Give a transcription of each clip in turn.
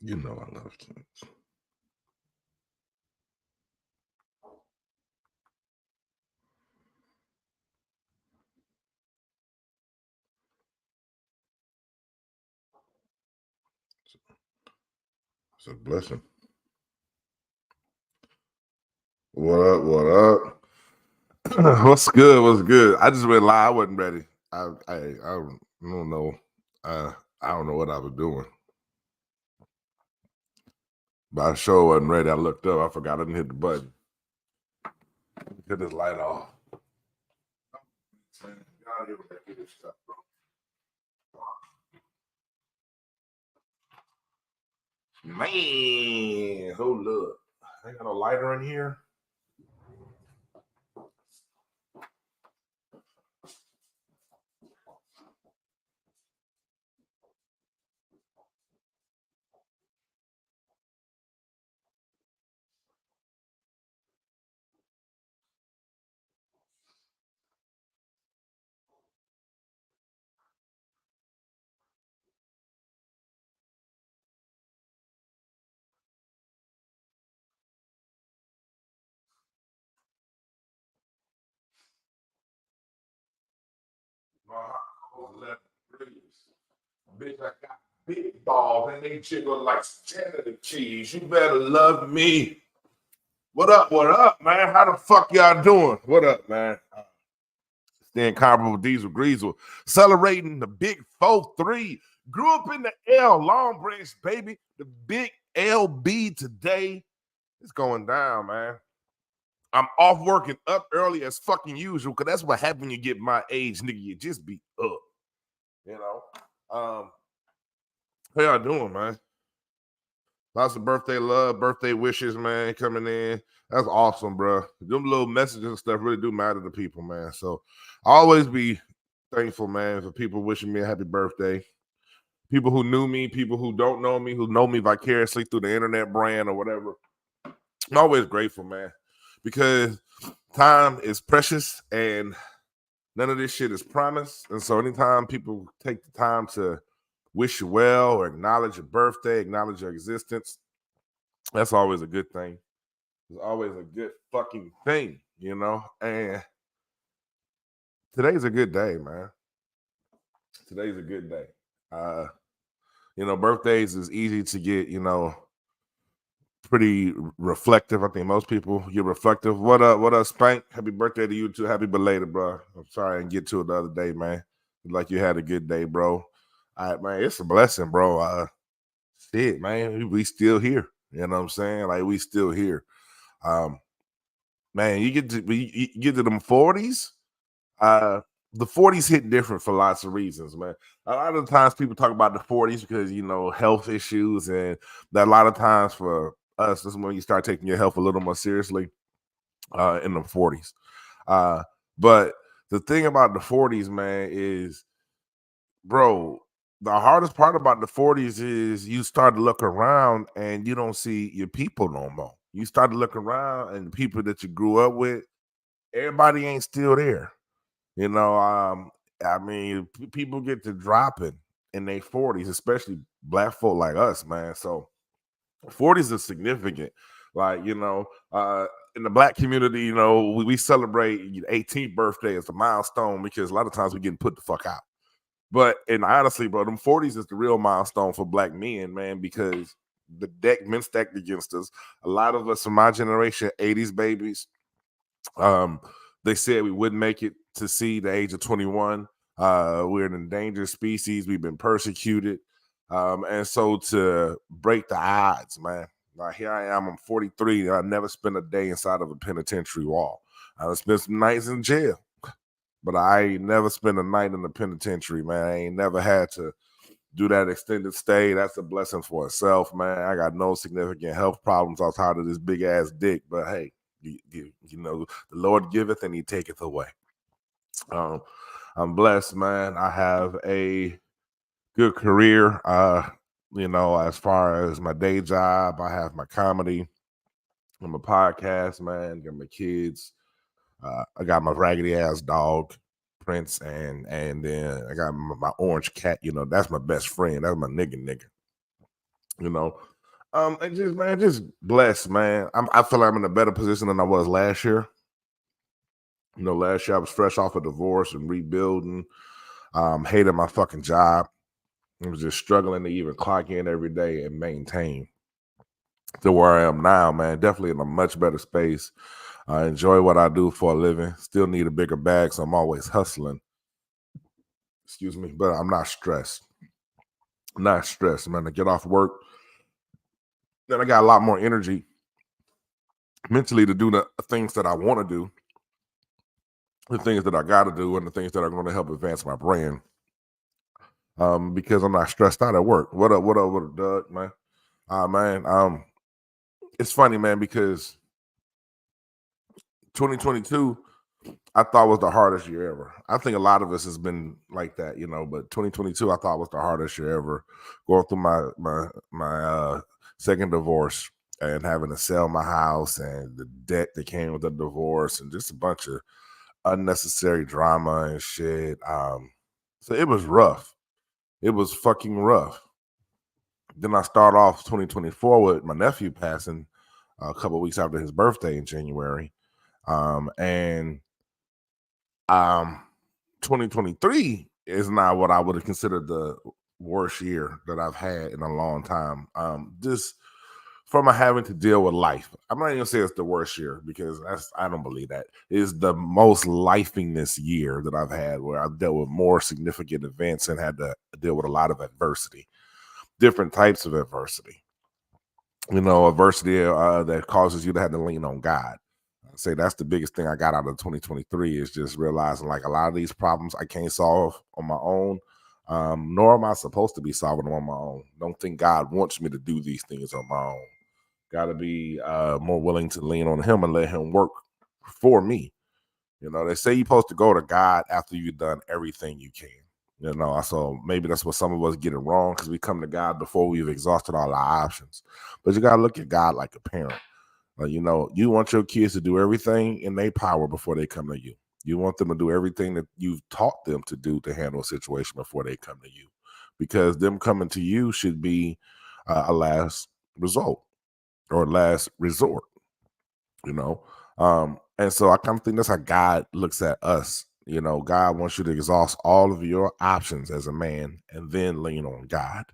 You know I love kids. It's a blessing. What up? What up? What's good? What's good? I just realized I wasn't ready. I don't know. I don't know what I was doing. But I sure wasn't ready. I looked up. I forgot I didn't hit the button. Get this light off. Man, hold up. Ain't got no lighter in here. Bitch, I got big balls and they jiggle like cheddar cheese. You better love me. What up? What up, man? How the fuck y'all doing? What up, man? It's the incomparable Diesel Greasel celebrating the big 4-3. Grew up in the L, Long Branch, baby. The big LB today. It's going down, man. I'm off working up early as fucking usual, because that's what happens when you get my age, nigga. You just be up, you know. How y'all doing, man? Lots of birthday love, birthday wishes, man, coming in. That's awesome, bro. Them little messages and stuff really do matter to people, man. So I always be thankful, man, for people wishing me a happy birthday. People who knew me, people who don't know me, who know me vicariously through the internet brand or whatever. I'm always grateful, man, because time is precious and none of this shit is promised. And so anytime people take the time to wish you well or acknowledge your birthday, acknowledge your existence, that's always a good thing. It's always a good fucking thing, you know? And today's a good day, man. Today's a good day. Birthdays is easy to get, pretty reflective. I think most people get reflective. What up, Spank? Happy birthday to you too. Happy belated, bro. I'm sorry I didn't get to it the other day, man. Like you had a good day, bro. All right, man. It's a blessing, bro. Shit, man. We still here. You know what I'm saying? Like we still here. Man, you get to them 40s. The 40s hit different for lots of reasons, man. A lot of times people talk about the 40s because health issues, and that a lot of times for us, this is when you start taking your health a little more seriously in the 40s. But the thing about the 40s, man, is, bro, the hardest part about the 40s is you start to look around and you don't see your people no more. You start to look around and the people that you grew up with, everybody ain't still there. I mean, people get to dropping in their 40s, especially black folk like us, man. So 40s is significant. Like, in the black community, we celebrate 18th birthday as a milestone because a lot of times we're getting put the fuck out. And honestly, bro, them 40s is the real milestone for black men, man, because the deck been stacked against us. A lot of us from my generation, 80s babies, they said we wouldn't make it to see the age of 21. We're an endangered species. We've been persecuted. And so to break the odds, man, like here I am, I'm 43, and I never spent a day inside of a penitentiary wall. I spent some nights in jail, but I ain't never spent a night in the penitentiary, man. I ain't never had to do that extended stay. That's a blessing for itself, man. I got no significant health problems outside of this big ass dick, but hey, the Lord giveth and he taketh away. I'm blessed, man. I have a good career. As far as my day job, I have my comedy. I'm a podcast, man. Got my kids. I got my raggedy ass dog, Prince, and then I got my orange cat. That's my best friend. That's my nigga. And just man, just blessed, man. I feel like I'm in a better position than I was last year. You know, last year I was fresh off a divorce and rebuilding. Hated my fucking job. I was just struggling to even clock in every day and maintain to where I am now, man. Definitely in a much better space. I enjoy what I do for a living. Still need a bigger bag, so I'm always hustling. Excuse me, but I'm not stressed. I'm not stressed, man. To get off work, then I got a lot more energy mentally to do the things that I want to do, the things that I got to do, and the things that are going to help advance my brand. Because I'm not stressed out at work. What up? What up? What up, Doug? Man, man. It's funny, man, because 2022 I thought was the hardest year ever. I think a lot of us has been like that, you know. But 2022 I thought was the hardest year ever. Going through my second divorce and having to sell my house and the debt that came with the divorce and just a bunch of unnecessary drama and shit. So it was rough. It was fucking rough. Then I start off 2024 with my nephew passing a couple of weeks after his birthday in January. And 2023 is not what I would have considered the worst year that I've had in a long time. Just from having to deal with life. I'm not even gonna say it's the worst year because I don't believe that. It's the most lifingness year that I've had where I've dealt with more significant events and had to deal with a lot of adversity, different types of adversity. You know, adversity that causes you to have to lean on God. I say that's the biggest thing I got out of 2023 is just realizing like a lot of these problems I can't solve on my own, nor am I supposed to be solving them on my own. Don't think God wants me to do these things on my own. Got to be more willing to lean on Him and let Him work for me. You know, they say you're supposed to go to God after you've done everything you can. You know, so maybe that's what some of us get it wrong because we come to God before we've exhausted all our options. But you got to look at God like a parent. You know, you want your kids to do everything in their power before they come to you. You want them to do everything that you've taught them to do to handle a situation before they come to you, because them coming to you should be a last result or last resort, you know. And so I kind of think that's how God looks at us. You know, God wants you to exhaust all of your options as a man and then lean on God,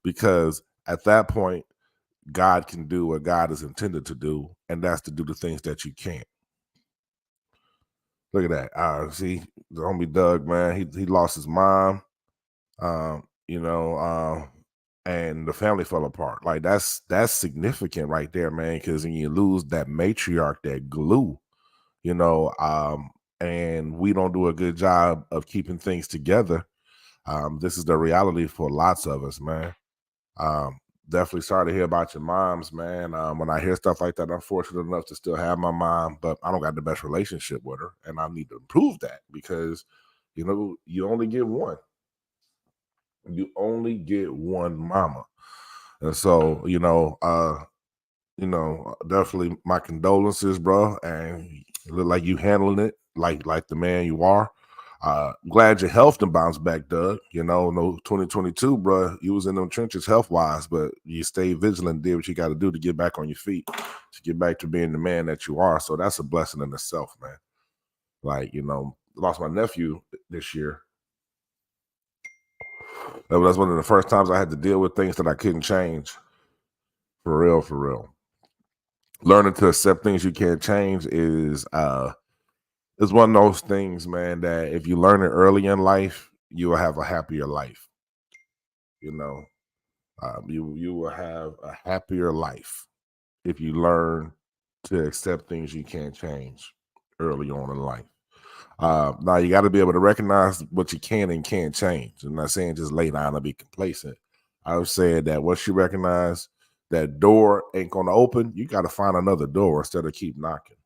because at that point, God can do what God is intended to do, and that's to do the things that you can't. Look at that. See, the homie Doug, man, he lost his mom, you know, and the family fell apart. Like that's significant right there, man, because when you lose that matriarch, that glue, you know, and we don't do a good job of keeping things together. This is the reality for lots of us, man. Definitely sorry to hear about your moms, man. When I hear stuff like that, I'm fortunate enough to still have my mom, but I don't got the best relationship with her, and I need to improve that because, you know, you only get one. You only get one mama, and so definitely my condolences, bro. And you look like you handling it like the man you are. Glad your health done bounced back, Doug. You know, no 2022, bro. You was in them trenches health wise, but you stayed vigilant, did what you got to do to get back on your feet, to get back to being the man that you are. So that's a blessing in itself, man. Like, you know, lost my nephew this year. That's one of the first times I had to deal with things that I couldn't change. For real, for real. Learning to accept things you can't change is one of those things, man, that if you learn it early in life, you will have a happier life. You know, you will have a happier life if you learn to accept things you can't change early on in life. Now you got to be able to recognize what you can and can't change. I'm not saying just lay down and be complacent. I was saying that once you recognize that door ain't going to open, you got to find another door instead of keep knocking.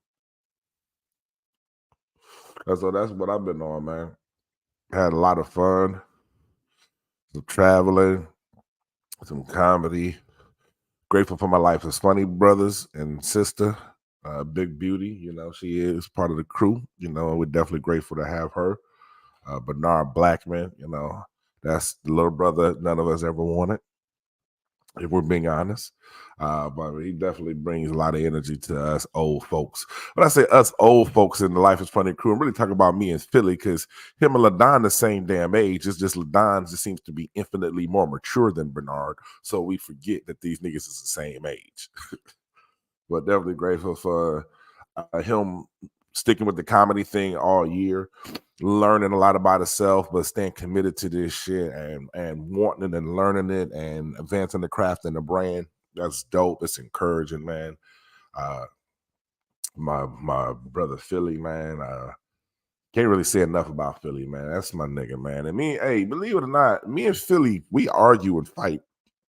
So that's what I've been on, man. Had a lot of fun, some traveling, some comedy. Grateful for my life as Funny Brothers and sister, Big Beauty. You know, she is part of the crew. You know, and we're definitely grateful to have her. Bernard Blackman, you know, that's the little brother none of us ever wanted. if we're being honest. But he definitely brings a lot of energy to us old folks. When I say us old folks in the Life is Funny crew, I'm really talking about me and Philly because him and LaDon the same damn age. It's just LaDon just seems to be infinitely more mature than Bernard. So we forget that these niggas is the same age. But definitely grateful for him sticking with the comedy thing all year, learning a lot about himself, but staying committed to this shit and wanting it and learning it and advancing the craft and the brand. That's dope. It's encouraging, man. My brother Philly, man. Can't really say enough about Philly, man. That's my nigga, man. And me, hey, believe it or not, me and Philly, we argue and fight.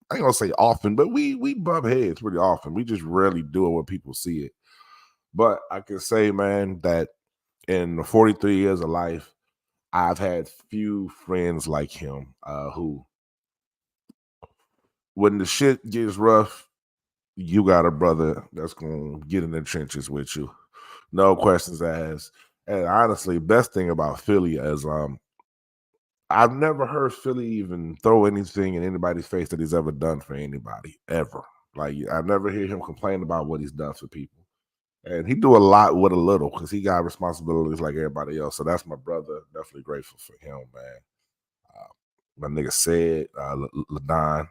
I ain't gonna say often, but we bump heads pretty often. We just rarely do it when people see it. But I can say, man, that in the 43 years of life, I've had few friends like him who, when the shit gets rough, you got a brother that's going to get in the trenches with you. No questions asked. And honestly, best thing about Philly is I've never heard Philly even throw anything in anybody's face that he's ever done for anybody, ever. Like, I never hear him complain about what he's done for people. And he do a lot with a little because he got responsibilities like everybody else. So that's my brother. Definitely grateful for him, man. My nigga said, LaDon,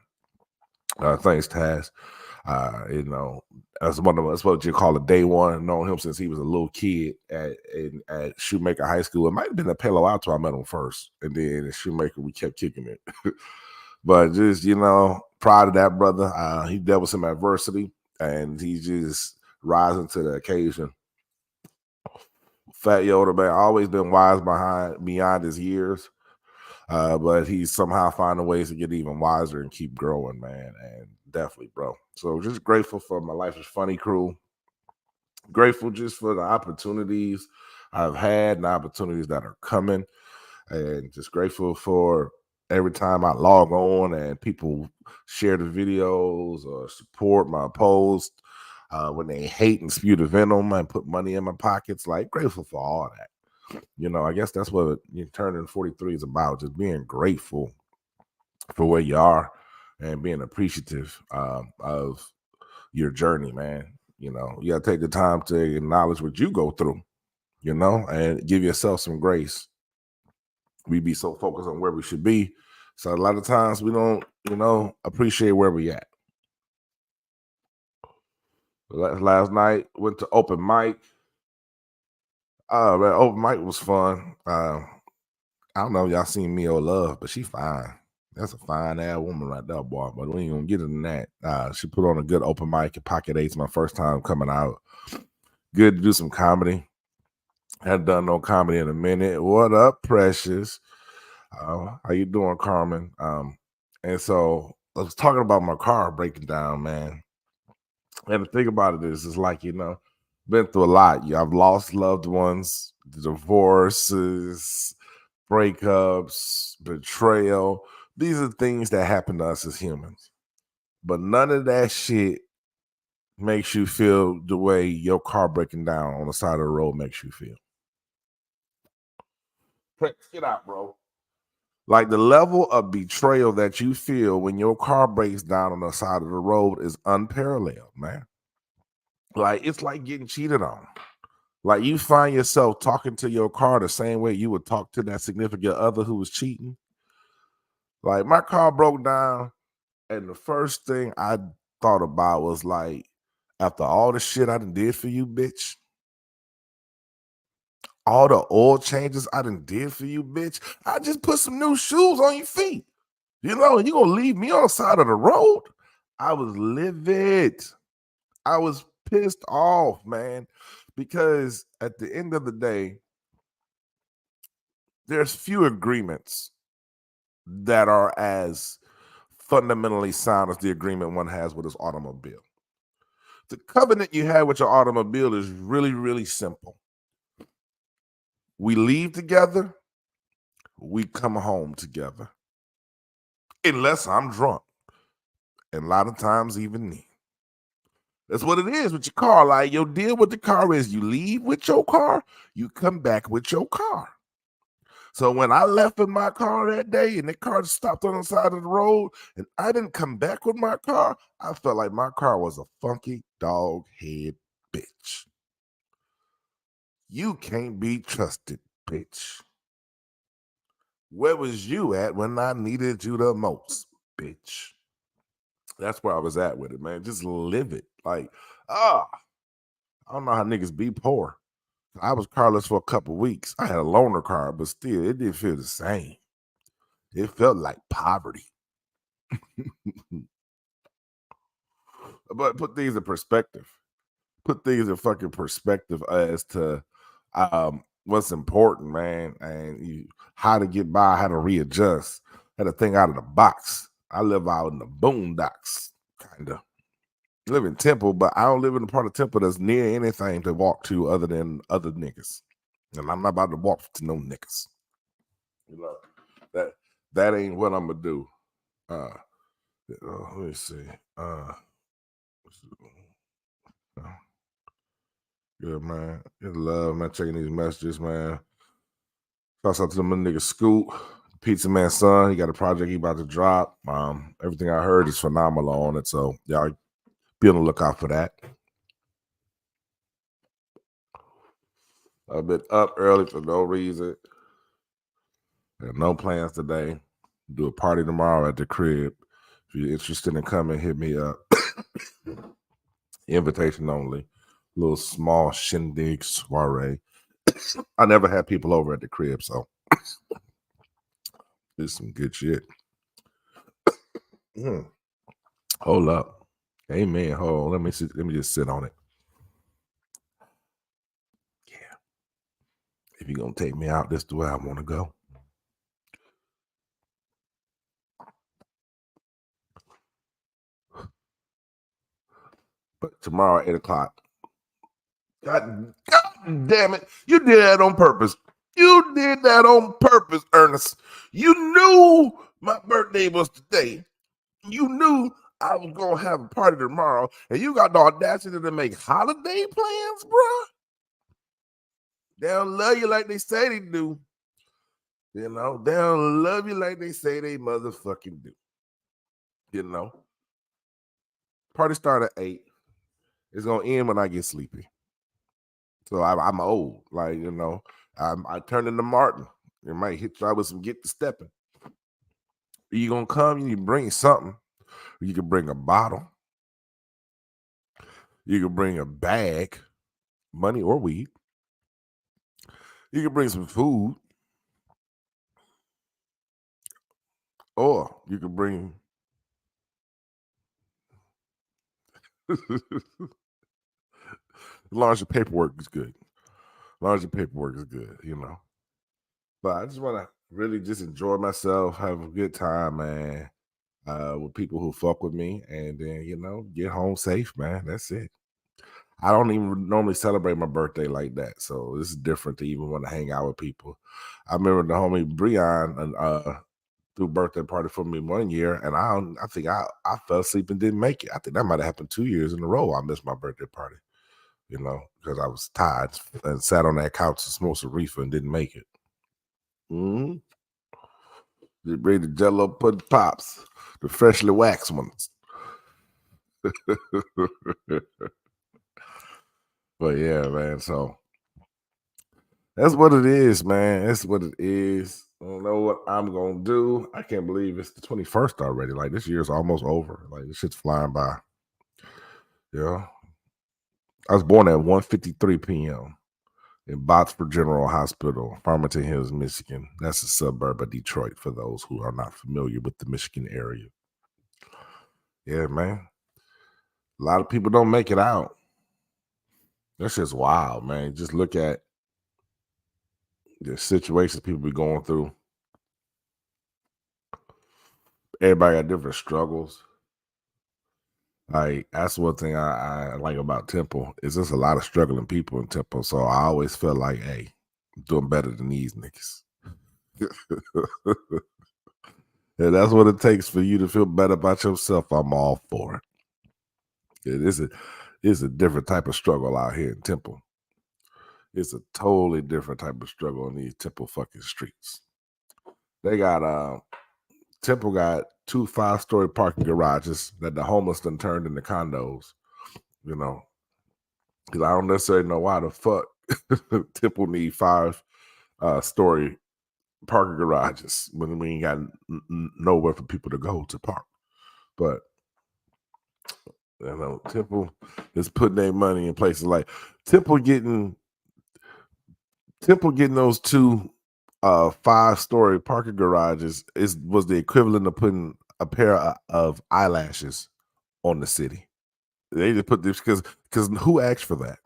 thanks, Taz. You know, that's what you call a day one. Known him since he was a little kid at Shoemaker High School. It might have been at Palo Alto I met him first, and then at Shoemaker we kept kicking it. But just, you know, proud of that brother. He dealt with some adversity, and he just rising to the occasion. Fat Yoda, man, always been wise beyond his years. But he's somehow finding ways to get even wiser and keep growing, man. And definitely, bro. So just grateful for my Life is Funny crew. Grateful just for the opportunities I've had and the opportunities that are coming. And just grateful for every time I log on and people share the videos or support my post. When they hate and spew the venom and put money in my pockets, like grateful for all that. You know, I guess that's what turning 43 is about, just being grateful for where you are and being appreciative of your journey, man. You know, you got to take the time to acknowledge what you go through, you know, and give yourself some grace. We be so focused on where we should be. So a lot of times we don't, you know, appreciate where we at. Last night, went to open mic. Man, open mic was fun. I don't know if y'all seen Mio Love, but she fine. That's a fine ass woman right there, boy. But we ain't gonna get into that. She put on a good open mic at Pocket 8's my first time coming out. Good to do some comedy. Hadn't done no comedy in a minute. What up, Precious? How you doing, Carmen? And so I was talking about my car breaking down, man. And the thing about it is, it's like, you know, been through a lot. I've lost loved ones, divorces, breakups, betrayal. These are things that happen to us as humans. But none of that shit makes you feel the way your car breaking down on the side of the road makes you feel. Get out, bro. Like the level of betrayal that you feel when your car breaks down on the side of the road is unparalleled, man. Like it's like getting cheated on. Like you find yourself talking to your car the same way you would talk to that significant other who was cheating. Like my car broke down, and the first thing I thought about was like, after all the shit I done did for you, bitch, all the oil changes I done did for you, bitch, I just put some new shoes on your feet. You know, and you gonna leave me on the side of the road? I was livid. I was pissed off, man, because at the end of the day, there's few agreements that are as fundamentally sound as the agreement one has with his automobile. The covenant you have with your automobile is really, really simple. We leave together, we come home together. Unless I'm drunk. And a lot of times even me. That's what it is with your car. Like your deal with the car is you leave with your car, you come back with your car. So when I left in my car that day and the car just stopped on the side of the road and I didn't come back with my car, I felt like my car was a funky dog head bitch. You can't be trusted, bitch. Where was you at when I needed you the most, bitch? That's where I was at with it, man. Just live it. Like, I don't know how niggas be poor. I was carless for a couple weeks. I had a loaner car, but still, it didn't feel the same. It felt like poverty. But put things in perspective. Put things in fucking perspective as to what's important, man, and how to get by, how to readjust, how to think out of the box. I live out in the boondocks, kind of. Live in Temple, but I don't live in a part of Temple that's near anything to walk to other than other niggas. And I'm not about to walk to no niggas. You know, that ain't what I'm gonna do. Let me see. Good, man. Good love, man. Checking these messages, man. Shouts out to them nigga Scoot, Pizza Man son. He got a project he about to drop. Everything I heard is phenomenal on it. So y'all be on the lookout for that. I've been up early for no reason. Got no plans today. Do a party tomorrow at the crib. If you're interested in coming, hit me up. Invitation only. Little small shindig soiree. I never had people over at the crib, so it's some good shit. Hold up. Amen. Hold on. Let me just sit on it. Yeah. If you're gonna take me out, this is the way I want to go. But tomorrow at 8 o'clock. God damn it. You did that on purpose. You did that on purpose, Ernest. You knew my birthday was today. You knew I was gonna have a party tomorrow, and you got the audacity to make holiday plans, bro. They don't love you like they say they do. You know, they don't love you like they say they motherfucking do. You know, party start at 8. It's gonna end when I get sleepy. So I'm old, like, you know. I turn into Martin. It might hit you with some get to stepping. You gonna come? You bring something. You can bring a bottle. You can bring a bag, money or weed. You can bring some food, or you can bring. As long as your paperwork is good. As long as your paperwork is good, you know. But I just want to really just enjoy myself, have a good time, man, with people who fuck with me, and then, you know, get home safe, man. That's it. I don't even normally celebrate my birthday like that, so this is different to even want to hang out with people. I remember the homie Breon threw a birthday party for me one year, and I think I fell asleep and didn't make it. I think that might have happened 2 years in a row. I missed my birthday party, you know, because I was tired and sat on that couch and smoked some reefer and didn't make it. Mm-hmm. Just bring the Jello pudding pops, the freshly waxed ones. But yeah, man. So that's what it is, man. That's what it is. I don't know what I'm gonna do. I can't believe it's the 21st already. Like, this year's almost over. Like, this shit's flying by. Yeah. I was born at 1:53 p.m. in Botsford General Hospital, Farmington Hills, Michigan. That's a suburb of Detroit for those who are not familiar with the Michigan area. Yeah, man. A lot of people don't make it out. That's just wild, man. Just look at the situations people be going through. Everybody got different struggles. Like, that's one thing I like about Temple is there's a lot of struggling people in Temple. So I always feel like, hey, I'm doing better than these niggas. And that's what it takes for you to feel better about yourself. I'm all for it. It's a different type of struggle out here in Temple. It's a totally different type of struggle in these Temple fucking streets. They got Temple got 2 5-story parking garages that the homeless done turned into condos. You know, because I don't necessarily know why the fuck Temple need 5-story parking garages when we ain't got nowhere for people to go to park. But Temple is putting their money in places like Temple getting those 2 5-story parking garages was the equivalent of putting a pair of eyelashes on the city. They just put this because who asked for that?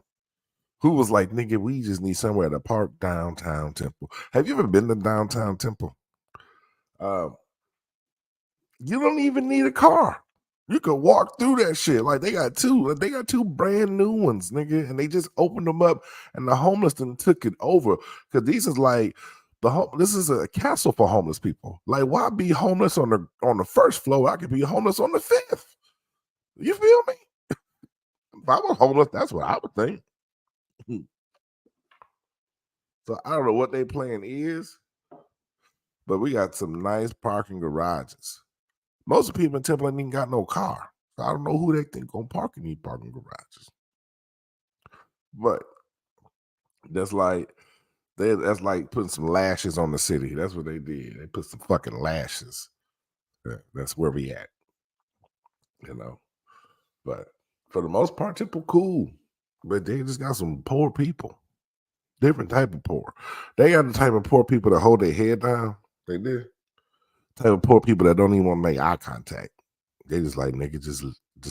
Who was like, nigga, we just need somewhere to park downtown Temple. Have you ever been to downtown Temple? You don't even need a car. You could walk through that shit. Like they got 2 brand new ones, nigga, and they just opened them up, and the homeless then took it over because these is like this is a castle for homeless people. Like, why be homeless on the first floor? I could be homeless on the 5th. You feel me? If I was homeless, that's what I would think. So I don't know what their plan is, but we got some nice parking garages. Most of the people in Temple ain't even got no car. So I don't know who they think gonna park in these parking garages. But that's like putting some lashes on the city. That's what they did. They put some fucking lashes. That's where we at. But for the most part, Temple cool. But they just got some poor people. Different type of poor. They got the type of poor people that hold their head down. They did. Type of poor people that don't even want to make eye contact. They just like, nigga, just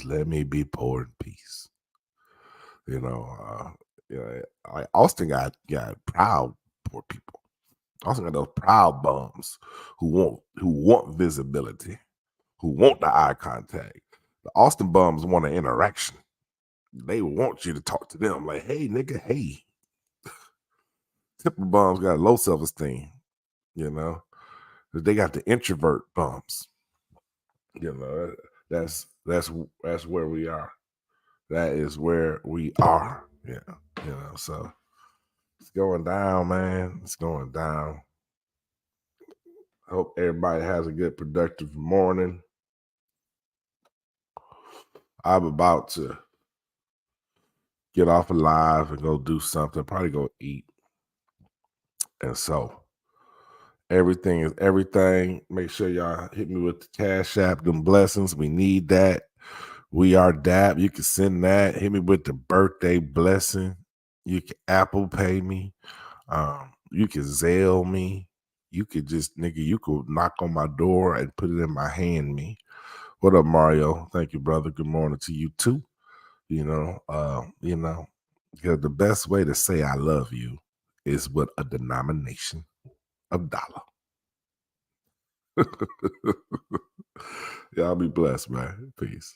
let me be poor in peace. Like Austin got proud poor people. Austin got those proud bums who want visibility, who want the eye contact. The Austin bums want an interaction. They want you to talk to them like, hey, nigga, hey. Temple bums got low self-esteem, They got the introvert bums. That's where we are. That is where we are. Yeah. So it's going down, man. It's going down. I hope everybody has a good, productive morning. I'm about to get off alive and go do something, probably go eat. And so everything is everything. Make sure y'all hit me with the Cash App, them blessings. We need that. We are DAP. You can send that. Hit me with the birthday blessing. You can Apple Pay me. You can Zelle me. You could just, nigga, you could knock on my door and put it in my hand me. What up, Mario? Thank you, brother. Good morning to you too. Because the best way to say I love you is with a denomination of dollar. Y'all be blessed, man. Peace.